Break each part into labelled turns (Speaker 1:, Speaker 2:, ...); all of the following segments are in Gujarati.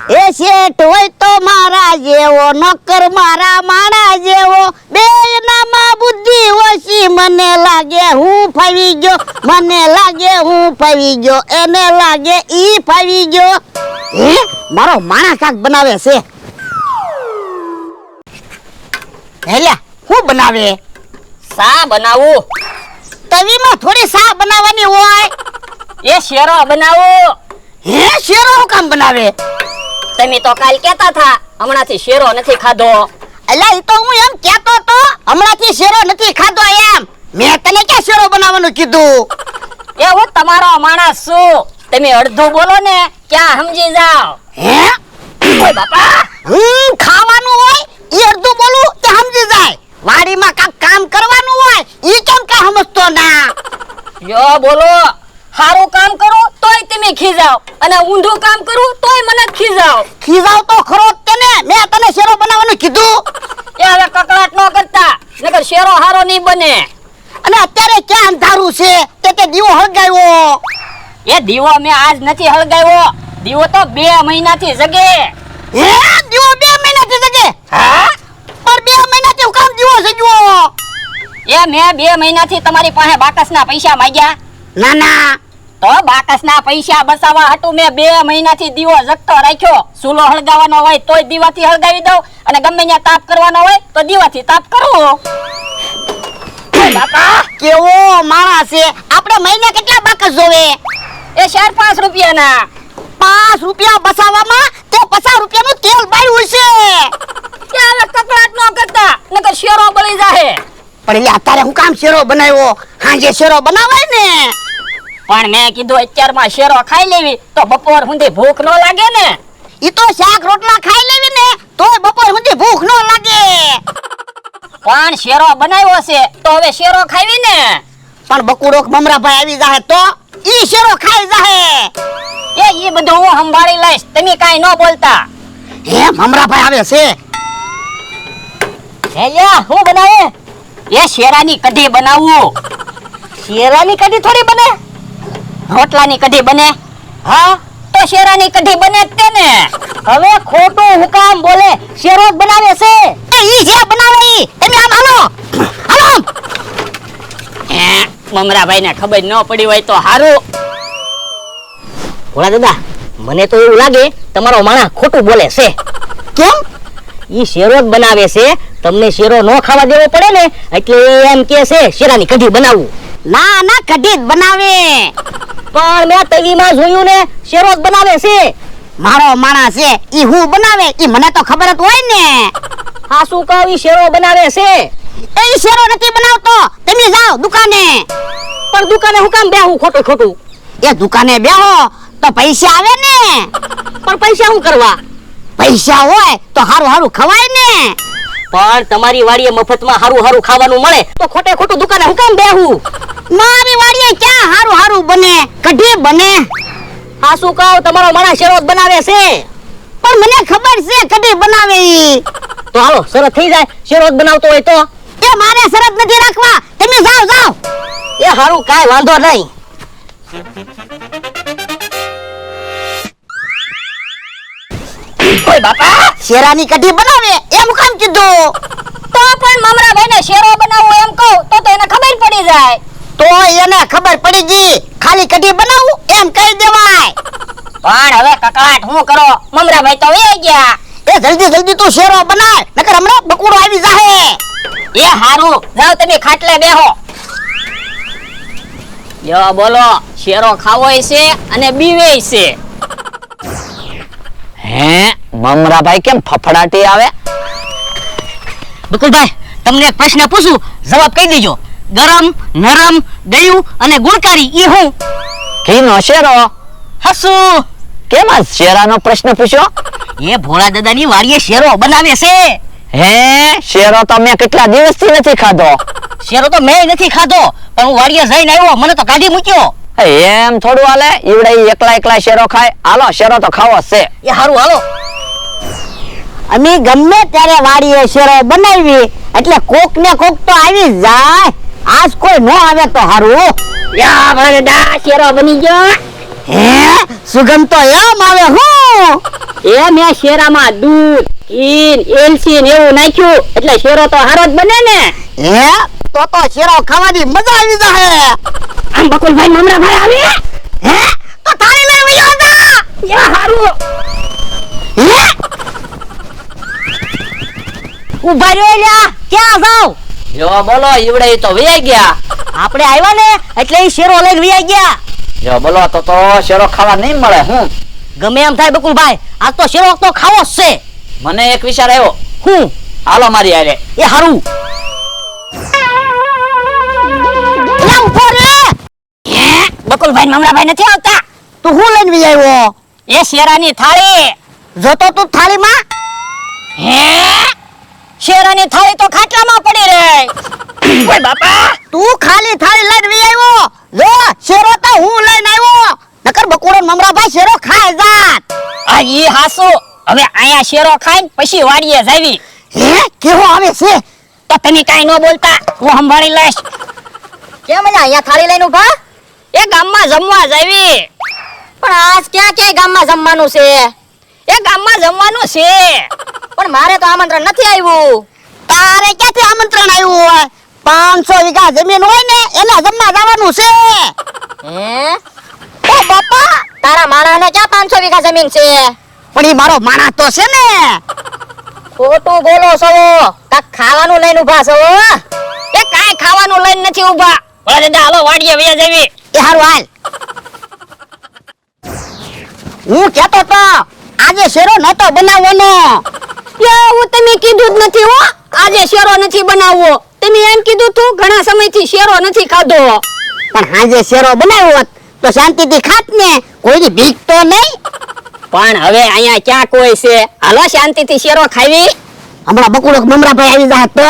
Speaker 1: એ શેઠ હોય તો મારા જેવો, નોકર મારા માણા જેવો, બેયનામાં બુદ્ધિ ઓછી. મને લાગે હું ફાવી ગયો, મને લાગે હું ફાવી ગયો, એને લાગે ઈ ફાવી ગયો. હે, મારો માણા શાક બનાવે છે. હેલ્યા હું બનાવે?
Speaker 2: સા બનાવું.
Speaker 1: તવીમાં થોડી સા બનાવવાની હોય.
Speaker 2: એ શેરો બનાવું.
Speaker 1: હે, શેરો હું કામ બનાવે?
Speaker 2: તમે તો કાલ કહેતા હતા હમણાંથી શેરો નથી ખાધો.
Speaker 1: અલા ઈ તો હું એમ કહેતો તો, હમણાંથી શેરો નથી ખાધો એમ. મેં તને ક્યાં શેરો બનાવવાનું કીધું?
Speaker 2: એ હું તમારો માણસ છું, તમે અડધું બોલો ને ક્યાં સમજી જાઓ.
Speaker 1: હે
Speaker 2: ઓય બાપા,
Speaker 1: ખાવાનું હોય ઈ અડધું બોલું તે સમજી જાય. વાડીમાં કામ કરવાનું હોય ઈ કેમ કા સમજતો ના?
Speaker 2: યો બોલો. સારું કામ કરું તોય તમે ખીજાવ, અને ઊંધું કામ કરું તોય મને ખીજાવ.
Speaker 1: ખીજાવ તો ખરો જ તને. મેં તને શેરો બનાવવાનું કીધું.
Speaker 2: એ હવે કકળાટ ન કરતા, નકર શેરો હારો નહીં બને.
Speaker 1: અને અત્યારે ક્યાં અંધારું છે તે દીવો હળગાવ્યો?
Speaker 2: એ દીવો મેં આજ નથી હળગાવ્યો, દીવો તો 2 મહિનાથી જગે.
Speaker 1: હે, દીવો 2 મહિનાથી જગે?
Speaker 2: હા,
Speaker 1: પણ 2 મહિનાથી હું કામ દીવો સજ્યો?
Speaker 2: એ મેં 2 મહિનાથી તમારી પાસે બાકસના પૈસા માંગ્યા?
Speaker 1: ના ના,
Speaker 2: તો બાકસના પૈસા બચાવવા હતું મેં 2 મહિનાથી દીવો જગતો રાખ્યો. ચૂલો હળગાવવાનો હોય તોય દીવાથી હળગાવી દઉં, અને ગમે ત્યાં તાપ કરવાનો હોય તો દીવાથી તાપ કરું.
Speaker 1: બાપા કેવો માણસ છે. આપણે મહિને કેટલા બાકસ જોવે?
Speaker 2: એ 4-5 રૂપિયાના.
Speaker 1: 5 રૂપિયા બચાવવામાં તે 50 રૂપિયાનું તેલ બાળ્યું છે.
Speaker 2: એ હવે કકળાટ ન કરતા, નકર શેરો બળી જાહે.
Speaker 1: પણ એટલે અત્યારે હું કામ શેરો બનાવ્યો? હાંજે શેરો બનાવાય ને.
Speaker 2: પણ મેં કીધું અત્યારમાં શેરો ખાઈ લેવી તો બપોર સુધી ભૂખ ન લાગે ને.
Speaker 1: ઈ તો શાક રોટલા ખાઈ લેવી ને તોય બપોર સુધી ભૂખ ન લાગે.
Speaker 2: પણ શેરો બનાવ્યો છે તો હવે શેરો ખાવી ને.
Speaker 1: પણ બકુડો મમરાભાઈ આવી જાહે તો ઈ શેરો ખાઈ જાહે.
Speaker 2: એ ઈ બધું હું સંભાળી લઈશ, તમે કાઈ ન બોલતા.
Speaker 1: હે, મમરાભાઈ આવે છે.
Speaker 2: હેલ્યા હું બનાવે? એ શેરાની કઢી બનાવું. શેરાની કઢી થોડી બને, રોટલાની કઢી બને. હા, તો શેરાની કઢી બને જ તે ને. હવે ખોટું હું કામ બોલે? શેરો જ બનાવે છે.
Speaker 1: ઈ જે બનાવે ઈ. તમે આમ હાલો હાલો.
Speaker 2: મમરાભાઈ ને ખબર ન પડી હોય તો હારું. ભોળા દાદા, મને તો એવું લાગે તમારો માણસ ખોટું બોલે છે.
Speaker 1: કેમ?
Speaker 2: ઈ શેરો જ બનાવે છે, તમને શેરો ન ખાવા દેવો પડે ને એટલે એમ કે છે શેરાની કઢી બનાવવું.
Speaker 1: ના ના, કઢી જ બનાવે.
Speaker 2: પણ મેં તવીમાં જોયું ને શેરો જ બનાવે છે.
Speaker 1: મારો માણસ છે ઈ હું બનાવે ઈ મને તો ખબર જ હોય ને.
Speaker 2: હા, શું કહું, ઈ શેરો બનાવે છે.
Speaker 1: એ ઈ શેરો નથી બનાવતો. તમે જાઓ દુકાને.
Speaker 2: પણ દુકાને હું કામ બેહું ખોટું ખોટું?
Speaker 1: એ દુકાને બેહો તો પૈસા આવે ને.
Speaker 2: પણ પૈસા શું કરવા?
Speaker 1: પૈસા હોય તો હારું હારું ખવાય ને.
Speaker 2: પણ તમારી વાડીએ મફતમાં હારું હારું ખાવાનું મળે તો ખોટે ખોટું દુકાને હું કામ બેહું?
Speaker 1: મારી વાડીએ ક્યાં હારું હારું બને? કઢી બને.
Speaker 2: હા, શું કહું, તમારો માણસ શેરો જ બનાવે છે.
Speaker 1: પણ મને ખબર છે કઢી બનાવે ઈ.
Speaker 2: તો હાલો શરત થઈ જાય, શેરો જ બનાવતો હોય તો.
Speaker 1: એ મારે શરત નથી રાખવા. તમે જાઓ જાઓ.
Speaker 2: એ હારું, કાઈ વાંધો નહીં. ઓય બાપા,
Speaker 1: શેરાની કઢી બનાવે એમ કામ કીધું?
Speaker 2: તો પણ મમરાભાઈને શેરો બનાવવો એમ કહું તો એને ખબર પડી જાય.
Speaker 1: તો એને ખબર પડી ગઈ. ખાલી કઢી બનાવું એમ કહી દેવાય.
Speaker 2: પણ હવે કકળાટ હું કરો? મમરાભાઈ તો વહી ગયા.
Speaker 1: એ જલ્દી જલ્દી તું શેરો બનાય, નકર હમણાં બકુડો આવી જાહે.
Speaker 2: એ હારું, જાવ તમે ખાટલે બેહો. યો બોલો, શેરો ખાવો છે અને બીવે છે.
Speaker 3: હે, મમરાભાઈ કેમ ફફડાટી આવે?
Speaker 2: બકુલભાઈ, તમને એક પ્રશ્ન પૂછું, જવાબ કહી દેજો. ગરમ, નરમ, ગળ્યું અને ગુણકારી ઈ હું?
Speaker 3: ઘીનો શેરો.
Speaker 2: હસુ.
Speaker 3: કેમ આ શેરાનો પ્રશ્ન પૂછ્યો?
Speaker 2: એ ભોળા દાદાની વાડીએ શેરો બનાવે છે.
Speaker 3: હે, શેરો તો મેં કેટલા દિવસથી નથી ખાધો.
Speaker 2: શેરો તો મેં નથી ખાધો, પણ હું વાડીએ જઈને આવ્યો, મને તો કાઢી મૂક્યો.
Speaker 3: એમ થોડું હાલે? ઈવડે એકલા એકલા શેરો ખાય? હાલો, શેરો તો ખાવો છે.
Speaker 2: એ હારું, હાલો.
Speaker 1: અમે ગમે ત્યારે વાડીએ શેરો બનાવી એટલે કોક ને કોક તો આવી જાય. આજ કોઈ ન આવે તો હારું.
Speaker 2: યા ભોળા દાદા, શેરો બની ગયો.
Speaker 1: હે, સુગંધ તો એમ આવે હું.
Speaker 2: એ મેં શેરામાં દૂધ ઘી એલસી ને એવું નાખ્યું એટલે શેરો તો હારો જ બને ને.
Speaker 1: હે તો શેરો ખાવાની મજા આવી જાય.
Speaker 2: આમ બકુલભાઈ મમરાભાઈ આવે
Speaker 1: હે તો થાળી લઈ વયો જા.
Speaker 2: યા હારું
Speaker 1: હે
Speaker 2: ઉભા રહ્યો લ્યા ક્યાં જાવ?
Speaker 3: જો બોલો ઈવડે તો વહી ગયા.
Speaker 2: આપણે આવ્યા ને એટલે ઈ શેરો લઈને વયા ગયા.
Speaker 3: જો બોલો તો શેરો ખાવા નહીં મળે. હું
Speaker 2: ગમે એમ થાય બકુલભાઈ આજ તો શેરો તો ખાવો જ છે.
Speaker 3: મને એક વિચાર આવ્યો.
Speaker 2: હું?
Speaker 3: હાલો મારી હારે.
Speaker 2: એ હારું બકુલભાઈ મમરાભાઈ નથી આવતા.
Speaker 1: તું હું લઈને વઈ આવ્યો?
Speaker 2: એ શેરાની થાળી.
Speaker 1: જોતો તું થાળીમાં?
Speaker 2: હે શેરાની થાળી તો ખાટલામાં પડી રહે. ઓય બાપા
Speaker 1: તું ખાલી થાળી લઈને વઈ આવ્યો. જો શેરો તો હું લઈને આવ્યો. નકર બકુડો મમરાભાઈ શેરો ખાઈ જાત.
Speaker 2: આ ઈ હાસુ હવે આયા શેરો ખાઈને પછી વાડીએ જાવી.
Speaker 1: હે કેવો આવે છે?
Speaker 2: તો તમે કાઈ ન બોલતા હું સંભાળી લઈશ. કેમ અહીંયા થાળી લઈને ઉભા? એ ગામમાં જમવા જાવી. પણ આજ ક્યાં કે ગામમાં જમવાનું છે? એ ગામમાં જમવાનું છે પણ મારે તો આમંત્રણ નથી આવ્યું.
Speaker 1: તારે ક્યાંથી આમંત્રણ આવ્યું હોય? 500 વીઘા જમીન હોય ને એના જમવા જવાનું છે.
Speaker 2: હે ઓ બાપા તારા માણાને ક્યાં 500 વીઘા જમીન છે?
Speaker 1: પણ ઈ મારો માણસ તો છે ને.
Speaker 2: ખોટું બોલો છો. કાક ખાવાનું લઈને ઉભા છો. એ કાઈ ખાવાનું લઈને નથી ઉભા. ભલા દાદા હાલો વાડીએ વયા જાવી.
Speaker 1: એ હારું હાલ. હું કહેતો તો આજે શેરો નતો બનાવવાનો.
Speaker 2: એવું તમે કીધું જ નથી હો. આજે શેરો નથી બનાવવો. તમે એમ કીધું તું ઘણા સમયથી શેરો નથી ખાધો.
Speaker 1: પણ આજે શેરો બનાવ્યો હોત તો શાંતિથી ખાત ને. કોઈની બીક તો નહીં.
Speaker 2: પણ હવે અહીંયા ક્યાં કોઈ છે? હાલો શાંતિથી શેરો ખાવી.
Speaker 1: હમણાં બકુડો મમરાભાઈ આવી જાય તો?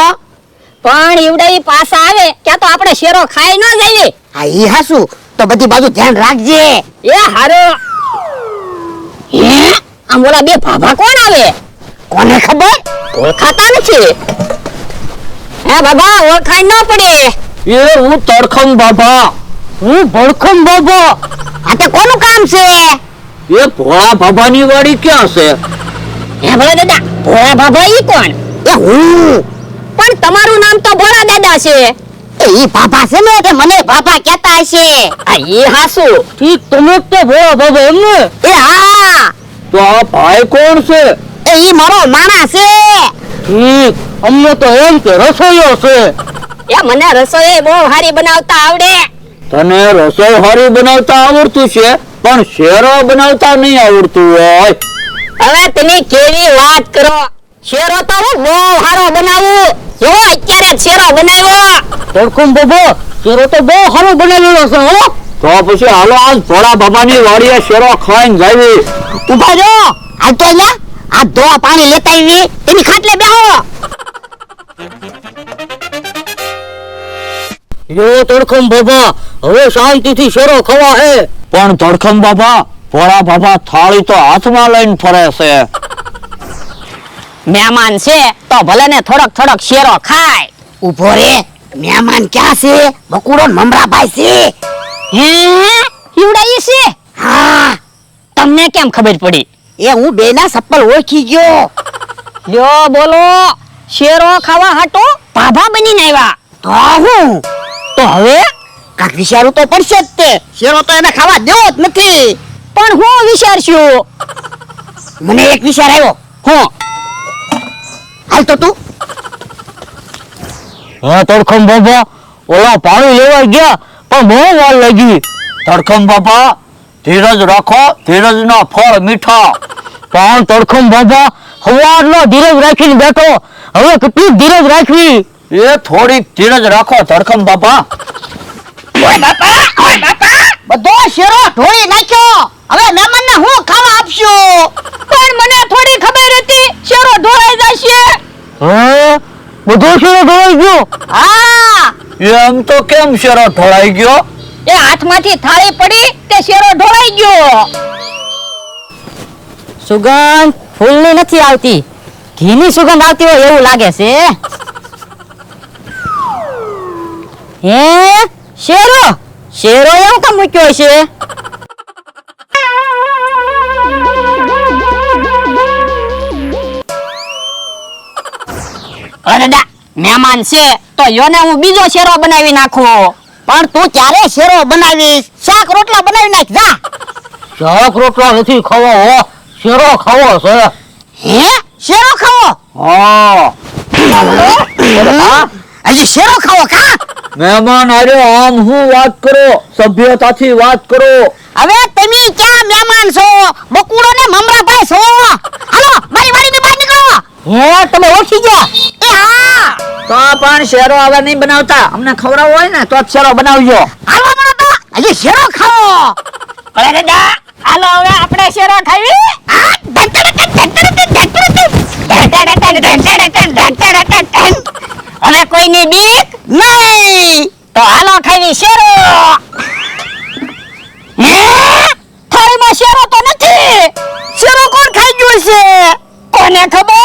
Speaker 2: પણ ઈવડાઈ પાછા આવે ક્યાં તો આપણે શેરો ખાઈ ન જાવી.
Speaker 1: હા ઈ હાસુ તો બધી બાજુ ધ્યાન રાખજે.
Speaker 2: એ હારો. હે આમ ઓલા બે ભાભા કોણ આવે?
Speaker 1: કોને ખબર?
Speaker 2: ઓળખાતા નથી. હે બાબા ઓળખાઈ ન પડે.
Speaker 3: એ હું તડખમ બાબા.
Speaker 1: હું ભડખમ બાબો. આ તે કોનું કામ છે?
Speaker 3: એ ભોળા બાબાની વાડી ક્યાં છે?
Speaker 2: હે ભોળા દાદા ભોળા બાબા ઈ કોણ?
Speaker 1: એ હું.
Speaker 2: પણ તમારું નામ તો ભોળા દાદા છે.
Speaker 1: એ ઈ બાબા છે ને કે મને બાબા કહેતા હશે.
Speaker 2: આ ઈ હાસુ.
Speaker 3: ઠીક તમે તો ભોળા બાબા એમ ને?
Speaker 1: એ હા
Speaker 3: તો આ ભાઈ કોણ છે?
Speaker 1: એ ઈ મારો માણસ છે.
Speaker 3: ઠીક અમને તો એમ કે રસોઈયો છે.
Speaker 2: એ મને રસોઈ બહુ સારી બનાવતા આવડે.
Speaker 3: તને રસોઈ હારી બનાવતા આવડતું છે પણ શેરો બનાવતા નહીં આવડતું હોય.
Speaker 2: હવે તમે કેવી વાત કરો? શેરો તો હું બહુ સારો બનાવું. જો અત્યારે જ શેરો બનાવ્યો.
Speaker 3: તડખમ બાબા શેરો તો બહુ સારો બનાવેલો છે હો. તો પછી હાલો આજ ભોળા બાબાની વાડીએ શેરો ખાઈને જાવી.
Speaker 1: ઉભા રહો. હાલ તો અહીંયા આ ધોવા પાણી લેતા આવી એની ખાટલે બેહો.
Speaker 3: યો તડખમ બાબા હવે શાંતિથી શેરો ખવા હે. પણ તડખમ બાબા ભોળા બાબા થાળી તો હાથમાં લઈને ફરે છે.
Speaker 2: મહેમાન છે તો ભલે ને થોડોક થોડોક શેરો ખાય.
Speaker 1: ઉભો રે. મહેમાન ક્યાં છે? બકુડો મમરાભાઈ છે.
Speaker 2: હે ઈવડાઈ છે?
Speaker 1: હા
Speaker 2: તમને કેમ ખબર પડી?
Speaker 1: એ હું બેના સપ્પલ ઓળખી ગયો.
Speaker 2: લ્યો બોલો શેરો ખાવા હાટો ભાભા બનીને આવ્યા.
Speaker 1: તો હું
Speaker 2: તો હવે
Speaker 1: કાક વિચારવું તો પડશે જ તે. શેરો તો એને ખાવા દેવો જ નથી.
Speaker 2: પણ હું વિચારશું.
Speaker 1: મને એક વિચાર આવ્યો.
Speaker 2: હું?
Speaker 1: હાલ તો તું.
Speaker 3: હા તડખમ બાબા ઓલા પાણી લેવા ગયા પણ બહુ વાર લાગી. તડખમ બાબા ધીરજ રાખો, ધીરજના ફળ મીઠા. પણ તડખમ બાબા સવારનો ધીરજ રાખીને બેઠો, હવે કેટલી ધીરજ રાખવી? એ થોડીક ધીરજ રાખો તડખમ બાબા.
Speaker 1: ઓય બાપા, ઓય બાપા, બધો શેરો ઢોળી નાખ્યો. હવે મહેમાનને હું ખાવા આપશું?
Speaker 2: પણ મને થોડી ખબર હતી શેરો ઢોળાઈ જશે.
Speaker 3: હા બધો શેરો ઢોળાઈ ગયો?
Speaker 1: હા
Speaker 3: એમ તો કેમ શેરો ઢોળાઈ ગયો?
Speaker 2: એ હાથમાંથી થાળી પડી તે શેરો ઢોળાઈ ગયો. સુગંધ ફૂલની નથી આવતી, ઘીની સુગંધ આવતી હોય એવું લાગે છે. હે શેરો શેરો એવું કામ મૂક્યો છે? મહેમાન છે તો યોને હું બીજો શેરો બનાવી નાખું.
Speaker 1: પણ તું ક્યારે શેરો બનાવીશ? શાક રોટલા બનાવી નાખ જા.
Speaker 3: શાક રોટલા નથી ખાવા હો, શેરો ખાવો છે.
Speaker 1: હે શેરો ખાવો?
Speaker 3: હા
Speaker 1: હજી શેરો ખાવો કા?
Speaker 3: મહેમાન આવ્યો આમ હું વાત કરો, સભ્યતાથી વાત કરો.
Speaker 1: હવે તમે ક્યાં મહેમાન છો? બકુડો ને મમરાભાઈ છો. હાલો મારી વાડીની બહાર નીકળો.
Speaker 2: હે તમે ઓળખી ગયા?
Speaker 1: એ હા
Speaker 3: તો પણ શેરો હવે નહીં બનાવતા, અમને ખવડાવવો હોય ને તો જ શેરો બનાવજો.
Speaker 1: હાલો મને તો હજી શેરો ખાવો.
Speaker 2: અરે દાદા હાલો હવે આપણે શેરો ખાવી. હવે કોઈની બીક
Speaker 1: નહીં.
Speaker 2: તો હાલો ખાવી શેરો. હે થાળીમાં શેરો તો નથી.
Speaker 1: શેરો કોણ ખાઈ ગયું છે?
Speaker 2: કોને ખબર?